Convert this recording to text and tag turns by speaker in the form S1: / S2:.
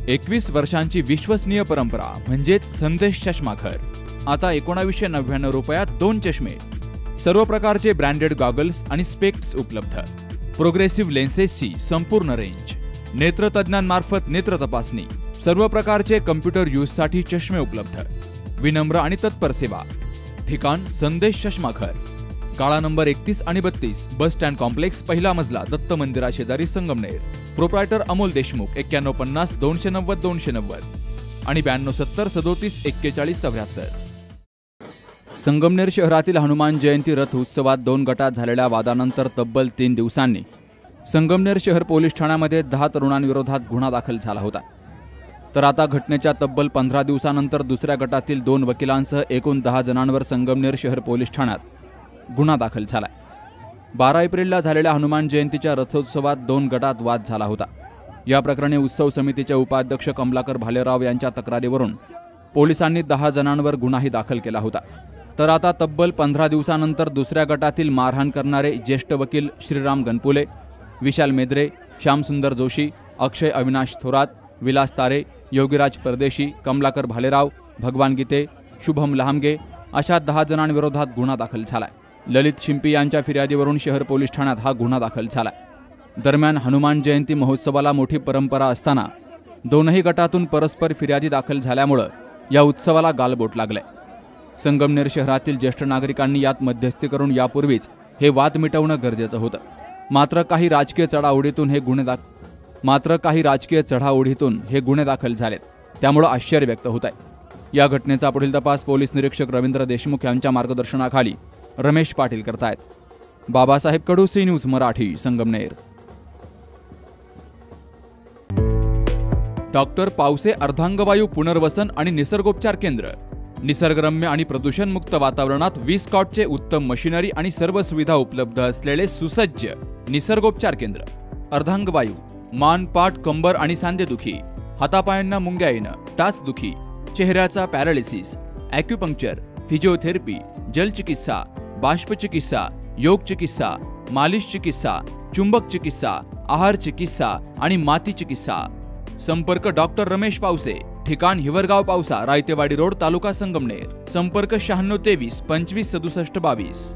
S1: 21 वर्षांची विश्वसनीय परंपरा म्हणजेच संदेश चष्माघर। आता 1999 रुपयात 2 चष्मे, सर्व प्रकारचे ब्रँडेड गॉगल्स आणि स्पेक्ट्स उपलब्ध, प्रोग्रेसिव्ह लेन्सेसची संपूर्ण रेंज, नेत्रतज्ञांमार्फत नेत्र तपासणी, सर्व प्रकारचे कम्प्युटर यूजसाठी चष्मे उपलब्ध, विनम्र आणि तत्पर सेवा। ठिकाण संदेश चष्माघर, काळा नंबर 31 आणि 32, बस स्टँड कॉम्प्लेक्स, पहिला मजला, दत्त मंदिरा शेजारी, संगमनेर। प्रोप्रायटर अमोल देशमुख 9150 290 290 आणि 9270 37 41 74। संगमनेर शहरातील हनुमान जयंती रथ उत्सवात 2 गटात झालेल्या वादानंतर तब्बल 3 दिवसांनी संगमनेर शहर पोलीस ठाण्यामध्ये 10 तरुणांविरोधात गुन्हा दाखल झाला होता। तर आता घटनेच्या तब्बल 15 दिवसानंतर दुसऱ्या गटातील 2 वकिलांसह एकूण 10 जणांवर संगमनेर शहर पोलीस ठाण्यात गुन्हा दाखल झालाय। 12 एप्रिलला झालेल्या हनुमान जयंतीच्या रथोत्सवात 2 गटात वाद झाला होता। या प्रकरणी उत्सव समितीचे उपाध्यक्ष कमलाकर भालेराव यांच्या तक्रारीवरून पोलिसांनी 10 जणांवर गुन्हाही दाखल केला होता। तर आता तब्बल 15 दिवसानंतर दुसऱ्या गटातील मारहाण करणारे ज्येष्ठ वकील श्रीराम गणपुले, विशाल मेद्रे, श्यामसुंदर जोशी, अक्षय अविनाश थोरात, विलास तारे, योगीराज परदेशी, कमलाकर भालेराव, भगवान गीते, शुभम लहामगे अशा 10 जणांविरोधात गुन्हा दाखल झालाय। ललित शिंपी यांच्या फिर्यादीवरून शहर पोलीस ठाण्यात हा गुन्हा दाखल झालाय। दरम्यान हनुमान जयंती महोत्सवाला मोठी परंपरा असताना दोनही गटातून परस्पर फिर्यादी दाखल झाल्यामुळे या उत्सवाला गालबोट लागले। संगमनेर शहरातील ज्येष्ठ नागरिकांनी यात मध्यस्थी करून यापूर्वीच हे वाद मिटवणं गरजेचं होतं। मात्र काही राजकीय चढाओढीतून हे गुन्हे दाखल झालेत, त्यामुळे आश्चर्य व्यक्त होत आहे। या घटनेचा पुढील तपास पोलीस निरीक्षक रवींद्र देशमुख यांच्या मार्गदर्शनाखाली रमेश पाटील करतायत। Babasaheb Kadu, C news Marathi, Sangamner. Doctor Pawase अर्धांगवायू पुनर्वसन आणि निसर्गोपचार केंद्र, निसर्गरम्य आणि प्रदूषणमुक्त वातावरणात 20 कॉटचे उत्तम मशिनरी आणि सर्व सुविधा उपलब्ध असलेले सुसज्ज निसर्गोपचार केंद्र। अर्धांगवायू, मान, पाठ, कंबर आणि सांधेदुखी, हातापायांना मुंग्या येणं, टाचदुखी, चेहऱ्याचा पॅरालिसिस, ॲक्युपंक्चर, फिजिओथेरपी, जलचिकित्सा, बाष्पचिकित्सा, योग चिकित्सा, मालिश चिकित्सा, चुंबक चिकित्सा, आहार चिकित्सा आणि माती चिकित्सा। संपर्क डॉक्टर रमेश पावसे, ठिकाण हिवरगाव पावसा, रायतेवाडी रोड, तालुका संगमनेर। संपर्क 96 23 25 67 22।